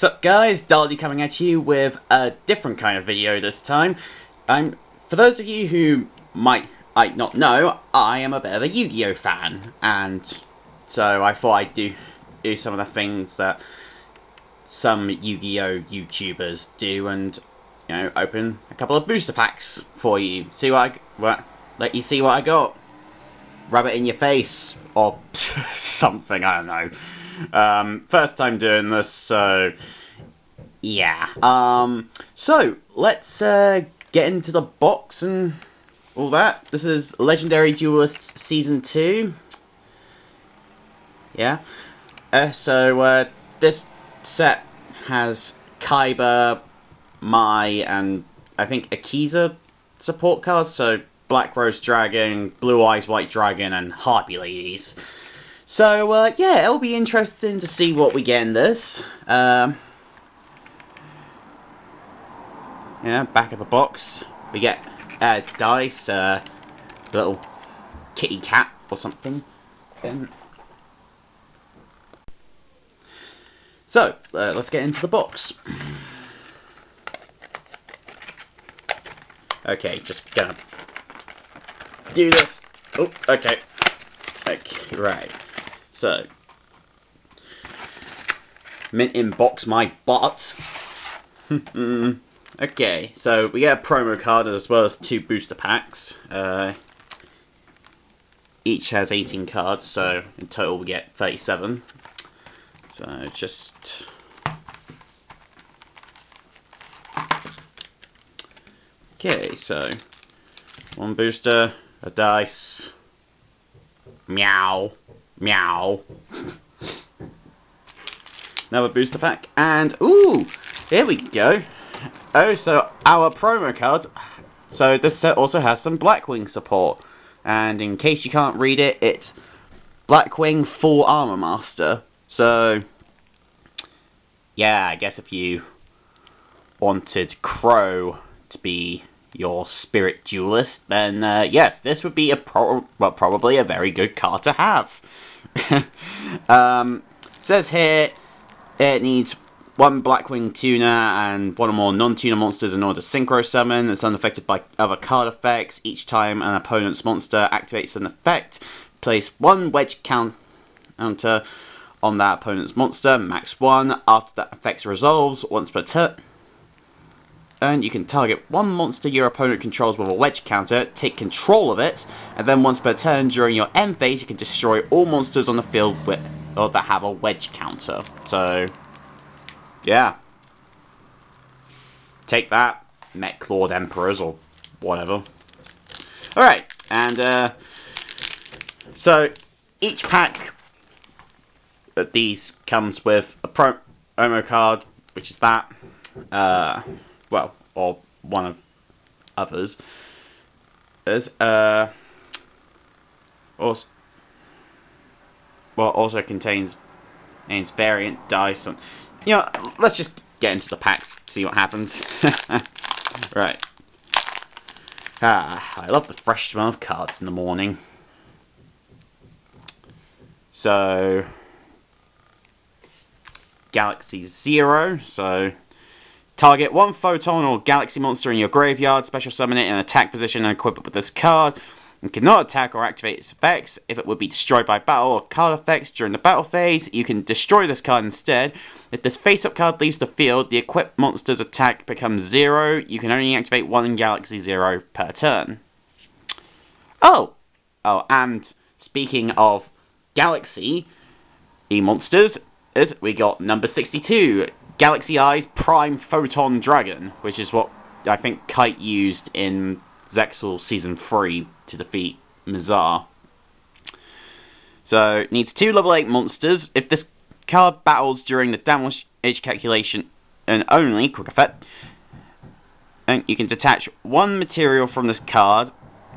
What's up guys, Dardy coming at you with a different kind of video this time. For those of you who might not know, I am a bit of a Yu-Gi-Oh fan, and so I thought I'd do some of the things that some Yu-Gi-Oh YouTubers do, and open a couple of booster packs for you. Let you see what I got. Rub it in your face, or something, I don't know. First time doing this, so yeah. So let's get into the box and all that. This is Legendary Duelists Season 2. Yeah. So this set has Kaiba, Mai, and I think Akiza support cards. So Black Rose Dragon, Blue Eyes White Dragon, and Harpy Ladies. So, yeah, it'll be interesting to see what we get in this. Yeah, back of the box, we get dice, little kitty cat or something. So, let's get into the box. Okay, just gonna do this. Oh, okay. Okay, right. So, mint inbox my butt. Okay, so we get a promo card as well as 2 booster packs. Each has 18 cards, so in total we get 37. So just okay, so 1 booster, a dice. Meow. Meow. Another booster pack, and ooh, here we go. Oh, so our promo card. So this set also has some Blackwing support, and in case you can't read it, it's Blackwing Full Armor Master. So yeah, I guess if you wanted Crow to be your spirit duelist, then yes, this would be probably a very good card to have. Says here it needs 1 Blackwing tuner and 1 or more non-tuner monsters in order to synchro summon. It's unaffected by other card effects. Each time an opponent's monster activates an effect, place 1 wedge counter on that opponent's monster, max 1. After that effect resolves, once per turn, and you can target 1 monster your opponent controls with a wedge counter, take control of it, and then once per turn during your end phase you can destroy all monsters on the field that have a wedge counter. So, yeah. Take that, Mech Clawed Emperors, or whatever. Alright, and so each pack of these comes with a promo card, which is that. Well, or one of others. There's also contains variant dice, and let's just get into the packs, see what happens. Right. I love the fresh smell of cards in the morning. So Galaxy 0, so target 1 Photon or Galaxy monster in your graveyard, special summon it in an attack position and equip it with this card. It cannot attack or activate its effects. If it would be destroyed by battle or card effects during the battle phase, you can destroy this card instead. If this face-up card leaves the field, the equipped monster's attack becomes 0. You can only activate 1 Galaxy 0 per turn. Oh, and speaking of Galaxy monsters, we got number 62. Galaxy Eyes Prime Photon Dragon, which is what I think Kite used in Zexal Season 3 to defeat Mizar. So, it needs 2 level 8 monsters. If this card battles during the damage calculation and only, quick effect, and you can detach 1 material from this card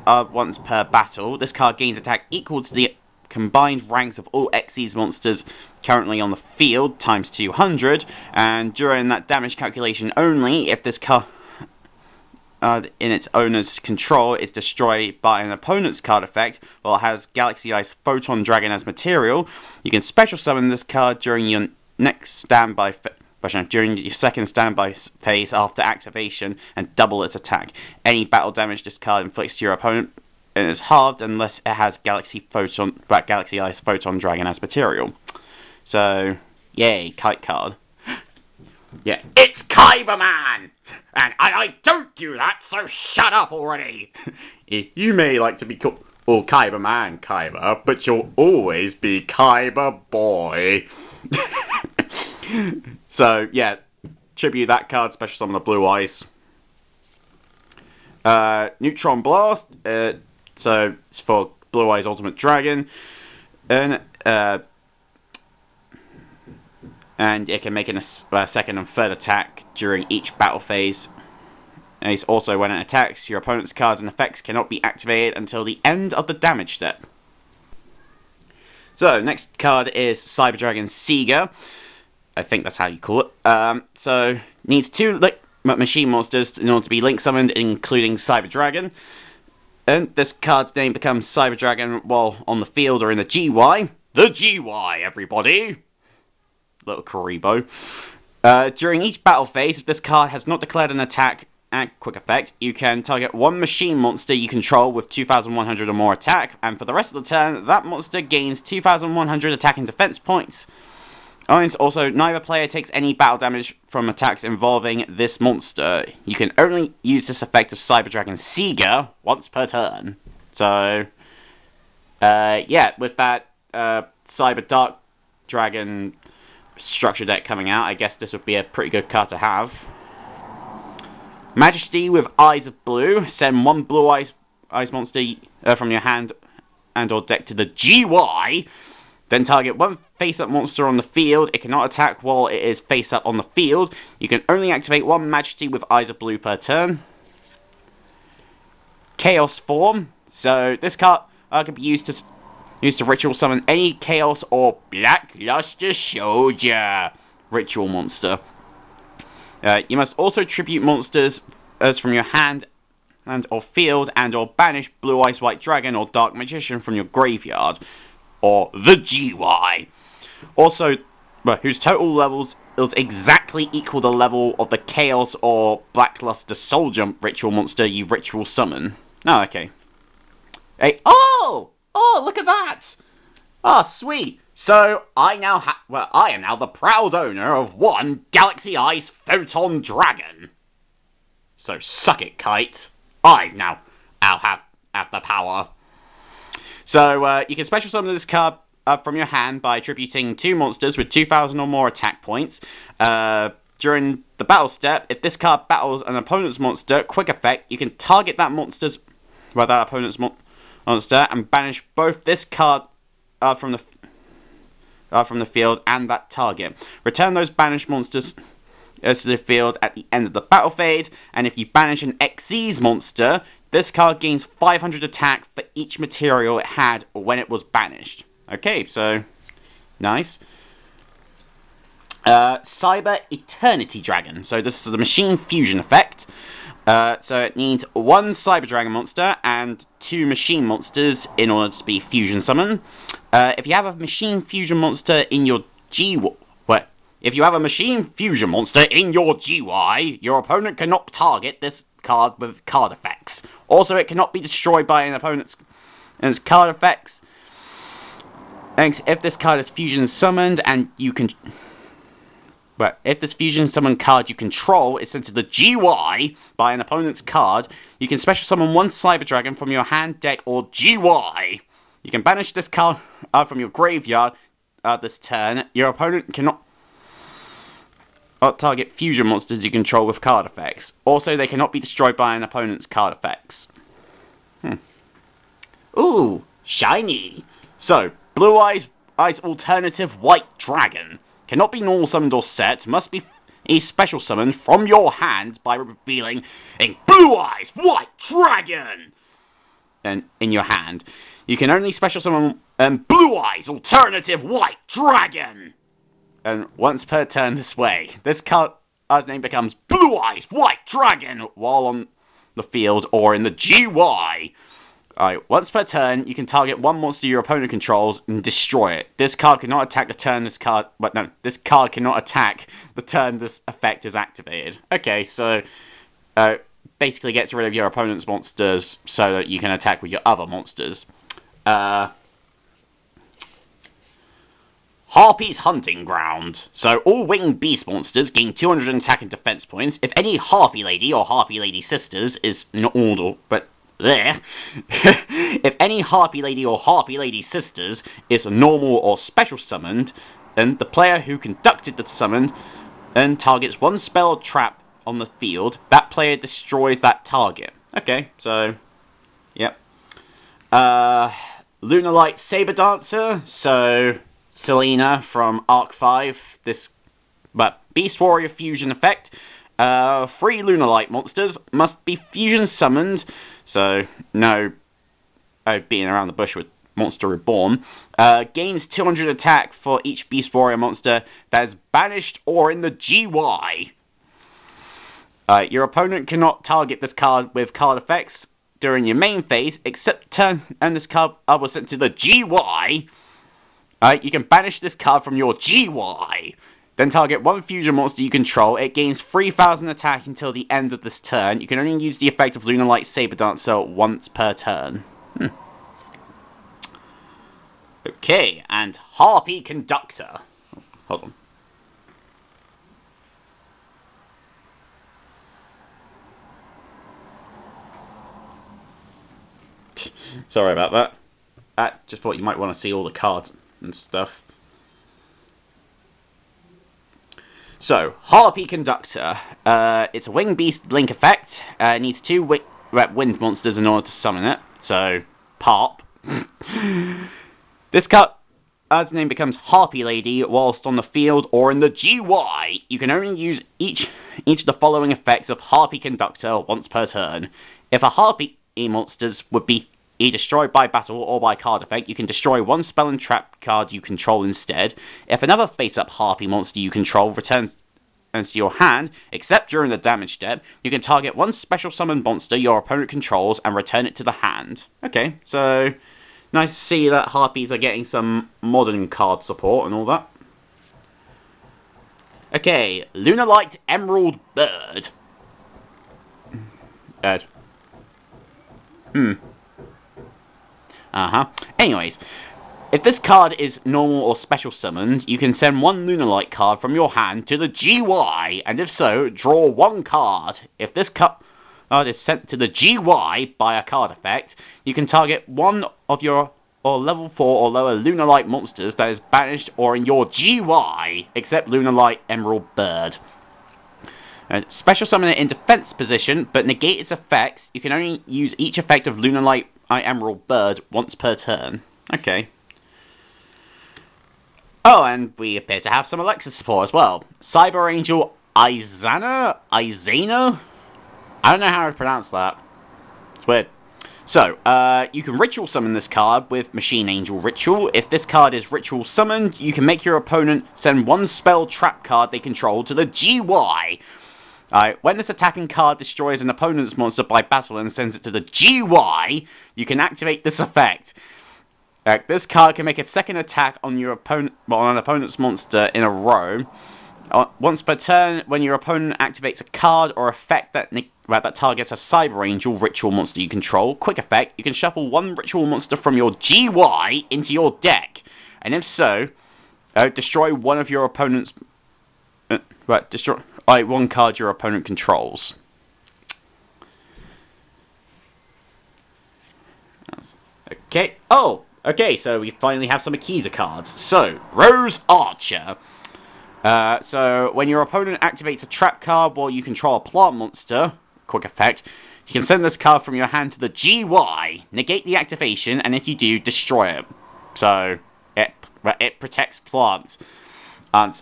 once per battle. This card gains attack equal to the combined ranks of all Xyz monsters currently on the field times 200, and during that damage calculation only, if this card in its owner's control is destroyed by an opponent's card effect, or has Galaxy Ice Photon Dragon as material, you can special summon this card during your next standby during your second standby phase after activation and double its attack. Any battle damage this card inflicts to your opponent is halved unless it has Galaxy Ice Photon Dragon as material. So, yay, kite card. Yeah, it's Kyberman! And I don't do that, so shut up already! You may like to be called Kyberman, Kyber, but you'll always be Kyber Boy. So, yeah, tribute that card, special summon the Blue Eyes. Neutron Blast, so it's for Blue Eyes Ultimate Dragon. And it can make a second and third attack during each battle phase. And it's also, when it attacks, your opponent's cards and effects cannot be activated until the end of the damage step. So, next card is Cyber Dragon Seeger. I think that's how you call it. So, needs 2 machine monsters in order to be link summoned, including Cyber Dragon. And this card's name becomes Cyber Dragon while on the field or in the GY. The GY, everybody! Little Karibo. During each battle phase, if this card has not declared an attack and quick effect, you can target 1 machine monster you control with 2,100 or more attack, and for the rest of the turn, that monster gains 2,100 attack and defense points. Also, neither player takes any battle damage from attacks involving this monster. You can only use this effect of Cyber Dragon Seeger once per turn. So, yeah, with that Cyber Dark Dragon structure deck coming out, I guess this would be a pretty good card to have. Majesty with Eyes of Blue. Send 1 Blue Eyes monster from your hand and or deck to the GY. Then target 1 face-up monster on the field. It cannot attack while it is face-up on the field. You can only activate 1 Majesty with Eyes of Blue per turn. Chaos Form. So this card can be used to ritual summon any Chaos or Blackluster Soldier ritual monster. You must also tribute monsters as from your hand and or field and or banish Blue Eyes White Dragon or Dark Magician from your graveyard. Or the GY. Also, whose total levels is exactly equal the level of the Chaos or Blackluster Soldier ritual monster you ritual summon. Oh, okay. Hey, oh, look at that! Ah, sweet. So I am now the proud owner of 1 Galaxy Ice Photon Dragon. So suck it, Kite. I'll have the power. So, you can special summon this card from your hand by tributing 2 monsters with 2,000 or more attack points. During the battle step, if this card battles an opponent's monster, quick effect, you can target that opponent's monster and banish both this card from the field and that target. Return those banished monsters to the field at the end of the battle phase, and if you banish an Xyz monster, this card gains 500 attack for each material it had when it was banished. Okay, so nice. Cyber Eternity Dragon. So this is the machine fusion effect. So it needs 1 Cyber Dragon monster and 2 machine monsters in order to be fusion summoned. If you have a machine fusion monster in your If you have a machine fusion monster in your GY, your opponent cannot target this card with card effects. Also, it cannot be destroyed by an opponent's card effects. And if this card is fusion summoned and you can... if this fusion summon card you control is sent to the GY by an opponent's card, you can special summon 1 Cyber Dragon from your hand, deck, or GY. You can banish this card from your graveyard this turn. Your opponent cannot target fusion monsters you control with card effects. Also, they cannot be destroyed by an opponent's card effects. Ooh, shiny! So, Blue Eyes Alternative White Dragon. Cannot be normal summoned or set, must be special summoned from your hand by revealing a Blue Eyes White Dragon in your hand. You can only special summon Blue Eyes Alternative White Dragon. And once per turn this way. This card's name becomes Blue Eyes White Dragon while on the field or in the GY. Once per turn, you can target 1 monster your opponent controls and destroy it. This card cannot attack the turn this card cannot attack the turn this effect is activated. Okay, so basically gets rid of your opponent's monsters so that you can attack with your other monsters. Harpy's Hunting Ground. So all winged beast monsters gain 200 attack and defense points. If any Harpy Lady or Harpy Lady Sisters is not order, but there. If any Harpy Lady or Harpy Lady Sisters is normal or special summoned, then the player who conducted the summon then targets one spell or trap on the field. That player destroys that target. Okay, so yep. Lunalight Saber Dancer. So Selena from Arc 5, but Beast Warrior Fusion effect. 3 Lunalight monsters must be fusion summoned, so no beating around the bush with Monster Reborn. Gains 200 attack for each Beast Warrior monster that is banished or in the GY. Your opponent cannot target this card with card effects during your main phase, except turn and this card was sent to the GY. You can banish this card from your GY. Then target one fusion monster you control. It gains 3000 attack until the end of this turn. You can only use the effect of Lunalight Saber Dancer once per turn. Okay, and Harpy Conductor. Hold on. Sorry about that. I just thought you might want to see all the cards and stuff. So, Harpy Conductor. It's a Winged Beast Link effect. It needs 2 wind monsters in order to summon it. So, Parp. This card's name becomes Harpy Lady whilst on the field or in the GY. You can only use each of the following effects of Harpy Conductor once per turn. If a Harpy monsters would be either destroyed by battle or by card effect, you can destroy one spell and trap card you control instead. If another face-up Harpy monster you control returns to your hand, except during the damage step, you can target one special summon monster your opponent controls and return it to the hand. Okay, so nice to see that Harpies are getting some modern card support and all that. Okay, Lunalight Emerald Bird. Anyways, if this card is normal or special summoned, you can send one Lunalight card from your hand to the GY, and if so, draw one card. If this card is sent to the GY by a card effect, you can target one of your level 4 or lower Lunalight monsters that is banished or in your GY, except Lunalight Emerald Bird. Special summon it in defense position, but negate its effects. You can only use each effect of Lunalight Emerald Bird once per turn. Okay. Oh, and we appear to have some Alexa support as well. Cyber Angel Izana? I don't know how to pronounce that. It's weird. So, you can ritual summon this card with Machine Angel Ritual. If this card is ritual summoned, you can make your opponent send one spell trap card they control to the GY. When this attacking card destroys an opponent's monster by battle and sends it to the GY, you can activate this effect. This card can make a second attack on your opponent, on an opponent's monster in a row. Once per turn, when your opponent activates a card or effect that targets a Cyber Angel ritual monster you control, quick effect, you can shuffle one ritual monster from your GY into your deck. And if so, destroy one of your opponent's... destroy one card your opponent controls. Okay. Oh! Okay, so we finally have some Akiza cards. So, Rose Archer. So, when your opponent activates a trap card while you control a plant monster, quick effect, you can send this card from your hand to the GY, negate the activation, and if you do, destroy it. So, it protects plants. And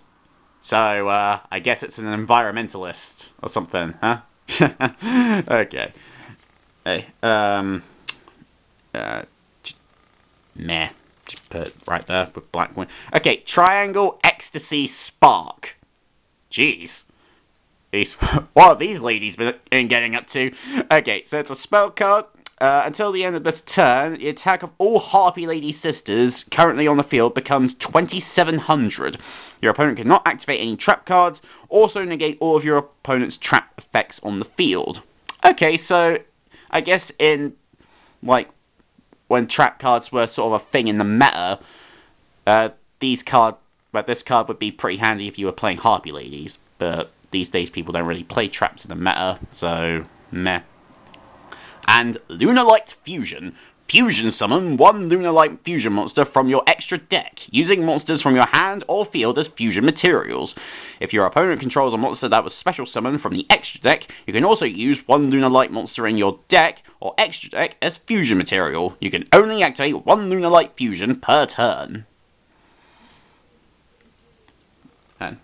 so, I guess it's an environmentalist or something, huh? Okay. Hey, meh. Just put it right there with black one. Okay, Triangle Ecstasy Spark. Jeez. What have these ladies been getting up to? Okay, so it's a spell card. Until the end of this turn, the attack of all Harpy Lady Sisters currently on the field becomes 2,700. Your opponent cannot activate any trap cards. Also negate all of your opponent's trap effects on the field. Okay, so I guess in, like, when trap cards were sort of a thing in the meta, this card would be pretty handy if you were playing Harpy Ladies. But these days people don't really play traps in the meta, so meh. And Lunar Light Fusion. Fusion summon one Lunar Light Fusion monster from your extra deck, using monsters from your hand or field as fusion materials. If your opponent controls a monster that was special summoned from the extra deck, you can also use one Lunar Light monster in your deck or extra deck as fusion material. You can only activate one Lunar Light Fusion per turn. And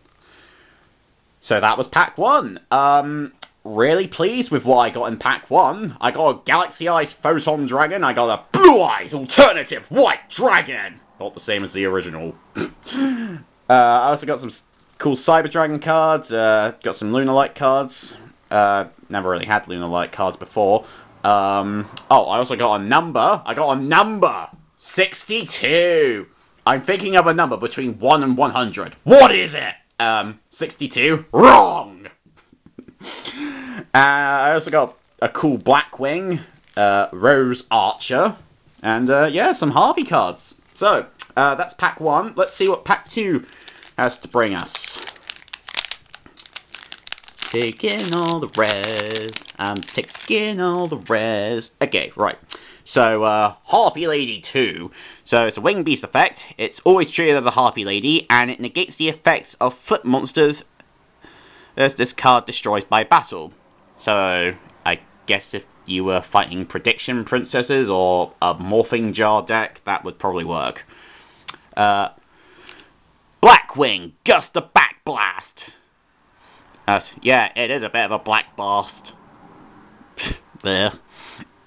so that was pack 1. Really pleased with what I got in pack 1. I got a Galaxy Eyes Photon Dragon. I got a Blue Eyes Alternative White Dragon. Not the same as the original. I also got some cool Cyber Dragon cards. Got some Lunar Light cards. Never really had Lunar Light cards before. Oh, I also got a number. I got a number. 62. I'm thinking of a number between 1 and 100. What is it? 62? Wrong! I also got a cool Blackwing, Rose Archer, and yeah, some Harpy cards. So, that's pack 1. Let's see what pack 2 has to bring us. Taking all the res. I'm taking all the res. Okay, right. So, Harpy Lady 2. So, it's a Winged Beast effect. It's always treated as a Harpy Lady, and it negates the effects of foot monsters as this card destroys by battle. So, I guess if you were fighting Prediction Princesses or a Morphing Jar deck, that would probably work. Blackwing, Gust of Back Blast. Yeah, it is a bit of a black blast. There.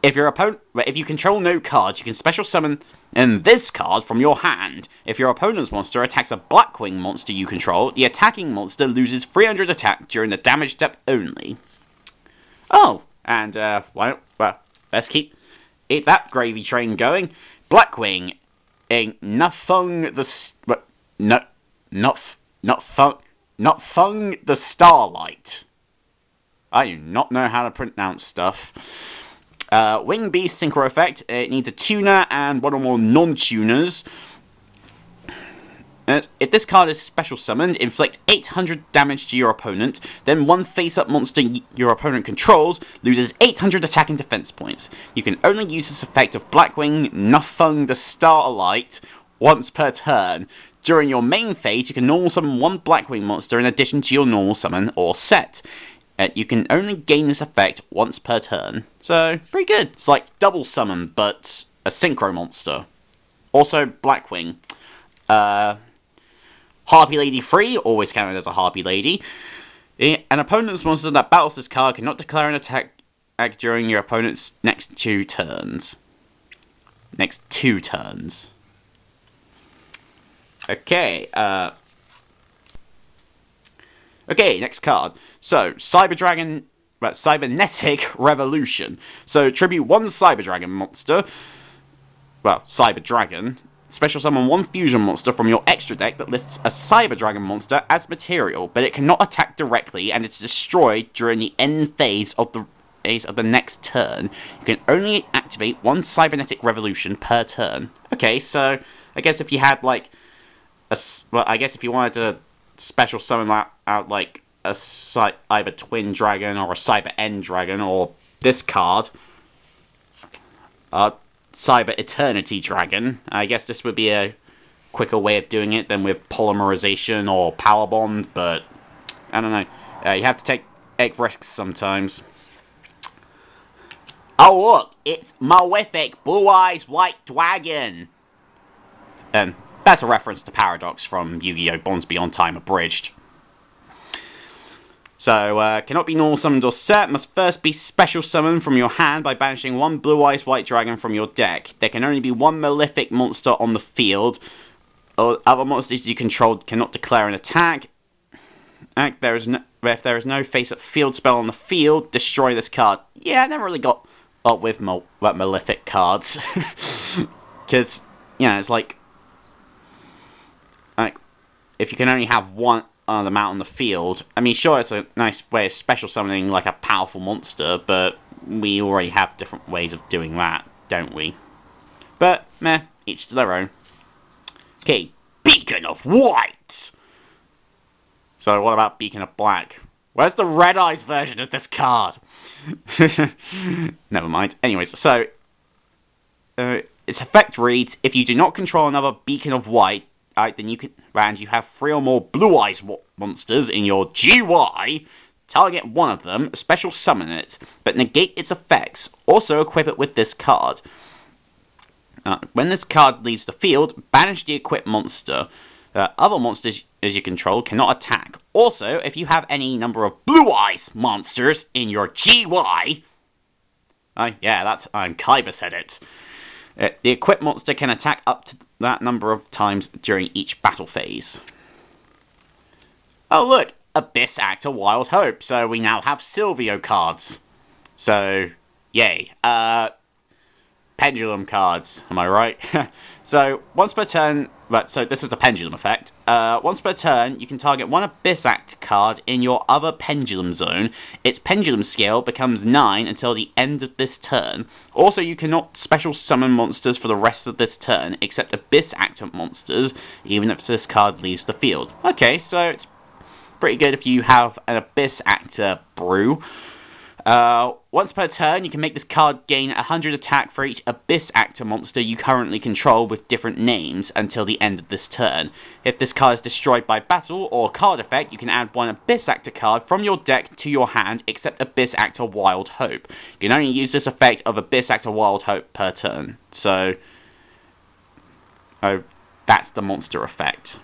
If you control no cards, you can special summon this card from your hand. If your opponent's monster attacks a Blackwing monster you control, the attacking monster loses 300 attack during the damage step only. Oh, and let's keep that gravy train going. Blackwing, Nafung the Starlight. I do not know how to pronounce stuff. Winged Beast Synchro Effect. It needs a tuner and one or more non-tuners. If this card is special summoned, inflict 800 damage to your opponent. Then one face-up monster your opponent controls loses 800 attack and defense points. You can only use this effect of Blackwing Nafung the Starlight once per turn. During your main phase, you can normal summon one Blackwing monster in addition to your normal summon or set. You can only gain this effect once per turn. So, pretty good. It's like double summon, but a synchro monster. Also, Blackwing. Harpy Lady 3, always counted as a Harpy Lady. An opponent's monster that battles this card cannot declare an attack during your opponent's next 2 turns. Next 2 turns. Okay, okay, next card. So, Cybernetic Revolution. So, tribute one Cyber Dragon monster. Well, Cyber Dragon. Special summon one fusion monster from your extra deck that lists a Cyber Dragon monster as material, but it cannot attack directly, and it's destroyed during the end phase of the next turn. You can only activate one Cybernetic Revolution per turn. Okay, so I guess if you had like I guess if you wanted to special summon out like a either Twin Dragon or a Cyber End Dragon, or this card, Cyber Eternity Dragon, I guess this would be a quicker way of doing it than with Polymerization or Power Bond, but I don't know. You have to take egg risks sometimes. Oh look, it's Malefic Blue Eyes White Dragon! And that's a reference to Paradox from Yu-Gi-Oh! Bonds Beyond Time Abridged. So, cannot be normal summoned or set, must first be special summoned from your hand by banishing one Blue Eyes White Dragon from your deck. There can only be one Malefic monster on the field. Other monsters you control cannot declare an attack. If there is no face-up field spell on the field, destroy this card. Yeah, I never really got up with Malefic cards. Because, you know, it's like, if you can only have one of them out on the field, I mean, sure, it's a nice way of special summoning, like, a powerful monster, but we already have different ways of doing that, don't we? But, meh, each to their own. Okay, Beacon of White! So, what about Beacon of Black? Where's the Red Eyes version of this card? Never mind. Anyways, so, its effect reads, if you do not control another Beacon of White, then you can, and you have 3 or more Blue Eyes monsters in your GY, target one of them, special summon it, but negate its effects. Also equip it with this card. When this card leaves the field, banish the equipped monster. Other monsters as you control cannot attack. Also, if you have any number of Blue Eyes monsters in your GY, yeah, that's Kaiba said it. The equipped monster can attack up to that number of times during each battle phase. Oh look, Abyss Actor Wild Hope. So we now have Silvio cards. So, yay. Pendulum cards, am I right? So, once per turn, so this is the pendulum effect. Once per turn, you can target one Abyss Act card in your other pendulum zone. Its pendulum scale becomes 9 until the end of this turn. Also, you cannot special summon monsters for the rest of this turn, except Abyss Actor monsters, even if this card leaves the field. Okay, so it's pretty good if you have an Abyss Actor brew. Once per turn, you can make this card gain 100 attack for each Abyss Actor monster you currently control with different names until the end of this turn. If this card is destroyed by battle or card effect, you can add one Abyss Actor card from your deck to your hand, except Abyss Actor Wild Hope. You can only use this effect of Abyss Actor Wild Hope per turn. So, that's the monster effect.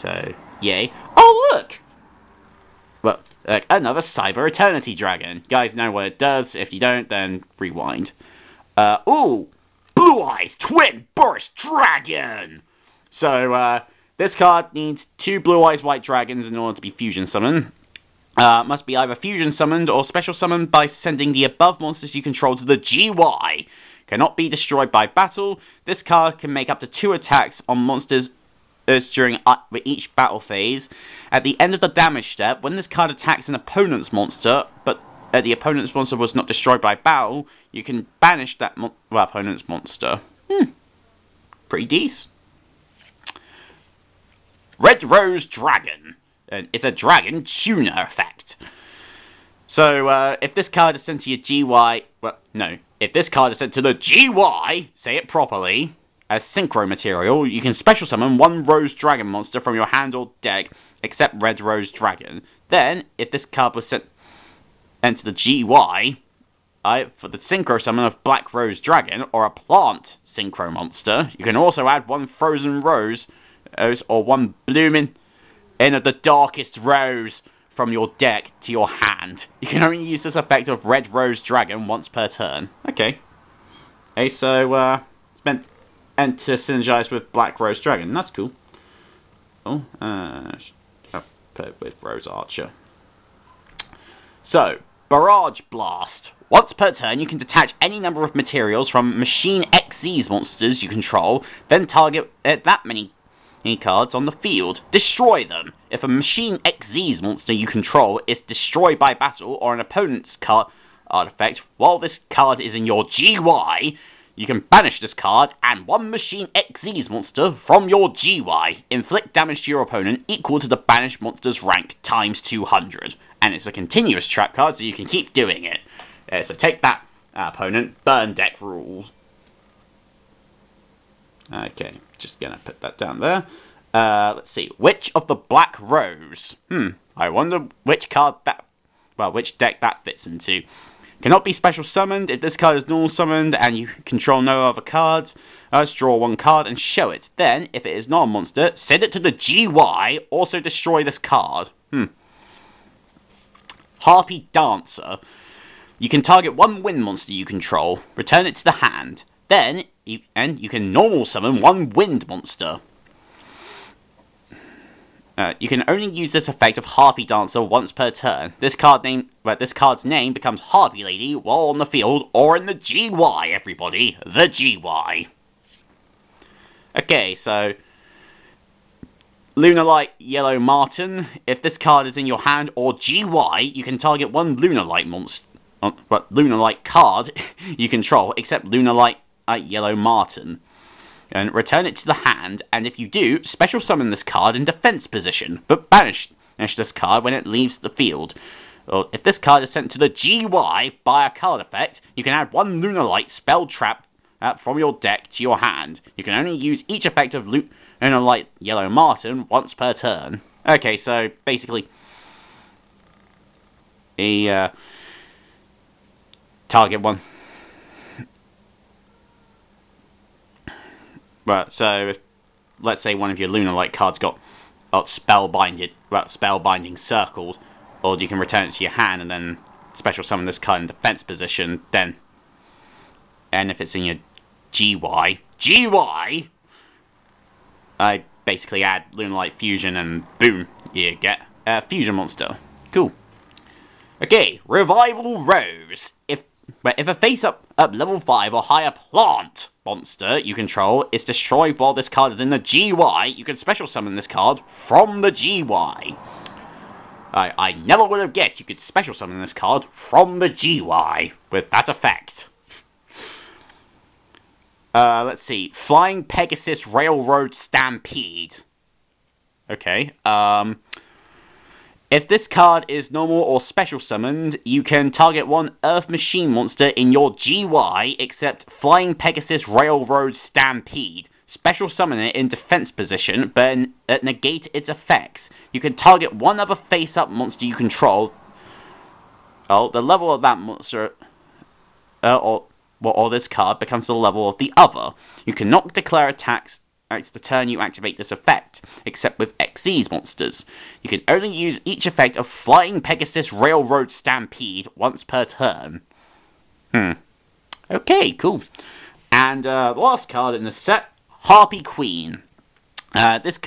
So, yay. Oh, look! Well, another Cyber Eternity Dragon. You guys know what it does. If you don't, then rewind. Ooh! Blue Eyes Twin Burst Dragon! So, this card needs 2 Blue Eyes White Dragons in order to be fusion summoned. Must be either fusion summoned or special summoned by sending the above monsters you control to the GY. Cannot be destroyed by battle. This card can make up to 2 attacks on monsters during each battle phase. At the end of the damage step, when this card attacks an opponent's monster, but the opponent's monster was not destroyed by battle, you can banish that opponent's monster. Pretty decent. Red Rose Dragon. It's a dragon tuner effect. So, if this card is sent to your GY... Well, no. If this card is sent to the GY, say it properly, as synchro material, you can special summon 1 Rose Dragon monster from your hand or deck, except Red Rose Dragon. Then, if this card was sent into the GY, for the synchro summon of Black Rose Dragon, or a plant synchro monster, you can also add 1 Frozen Rose, or 1 Blooming in of the Darkest Rose from your deck to your hand. You can only use this effect of Red Rose Dragon once per turn. Okay. Okay, so, it's meant to synergize with Black Rose Dragon. That's cool. Oh, I'll put it with Rose Archer. So, Barrage Blast. Once per turn, you can detach any number of materials from Machine XZ's monsters you control, then target that many cards on the field. Destroy them. If a Machine XZ's monster you control is destroyed by battle or an opponent's card artifact while this card is in your GY, you can banish this card and 1 Machine XZ's monster from your GY. Inflict damage to your opponent equal to the banished monster's rank times 200. And it's a continuous trap card, so you can keep doing it. So take that, opponent. Burn deck rules. Okay, just gonna put that down there. Let's see. Witch of the Black Rose. I wonder which card which deck that fits into. Cannot be special summoned. If this card is normal summoned and you control no other cards, just draw 1 card and show it. Then, if it is not a monster, send it to the GY. Also destroy this card. Harpy Dancer. You can target 1 wind monster you control. Return it to the hand. Then, you can normal summon 1 wind monster. You can only use this effect of Harpy Dancer once per turn. This card's name becomes Harpy Lady while on the field or in the GY, everybody. The GY. Okay, so Lunalight Yellow Marten. If this card is in your hand or GY, you can target one Lunalight monster, Lunalight card you control, except Lunalight Yellow Marten, and return it to the hand. And if you do, special summon this card in defense position, but banish this card when it leaves the field. Or if this card is sent to the GY by a card effect, you can add one Lunalight spell trap from your deck to your hand. You can only use each effect of Lunalight Yellow Marten once per turn. Okay, so basically, target one. Right, so if, let's say one of your Lunalight cards got spellbinding circled, or you can return it to your hand and then special summon this card in defense position, then, and if it's in your GY, I basically add Lunalight Fusion and boom, you get a fusion monster. Cool. Okay, Revival Rose. If a face-up level 5 or higher plant monster you control is destroyed while this card is in the GY, you can special summon this card from the GY. I never would have guessed you could special summon this card from the GY with that effect. Let's see. Flying Pegasus Railroad Stampede. Okay. If this card is normal or special summoned, you can target one Earth Machine monster in your GY, except Flying Pegasus Railroad Stampede. Special summon it in defense position, but negate its effects. You can target one other face-up monster you control. Oh, the level of that monster, or this card becomes the level of the other. You cannot declare attacks the turn you activate this effect, except with Xyz monsters. You can only use each effect of Flying Pegasus Railroad Stampede once per turn. Okay, cool. And the last card in the set, Harpy Queen. This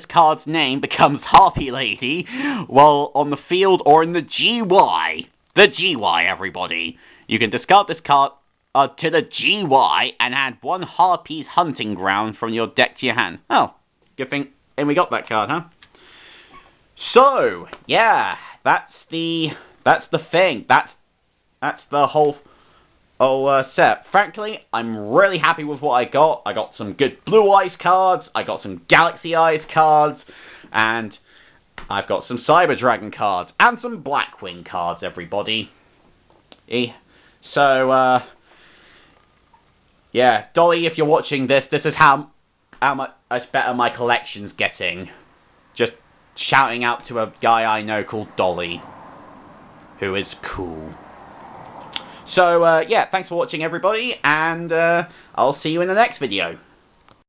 card's name becomes Harpy Lady while on the field or in the GY. The GY, everybody. You can discard this card to the GY and add one Harpy's Hunting Ground from your deck to your hand. Oh, good thing. And we got that card, huh? So, yeah, that's the thing. That's the whole set. Frankly, I'm really happy with what I got. I got some good Blue Eyes cards, I got some Galaxy Eyes cards, and I've got some Cyber Dragon cards, and some Blackwing cards, everybody. So, yeah, Dolly, if you're watching this, this is how much better my collection's getting. Just shouting out to a guy I know called Dolly, who is cool. So, yeah, thanks for watching, everybody, and I'll see you in the next video.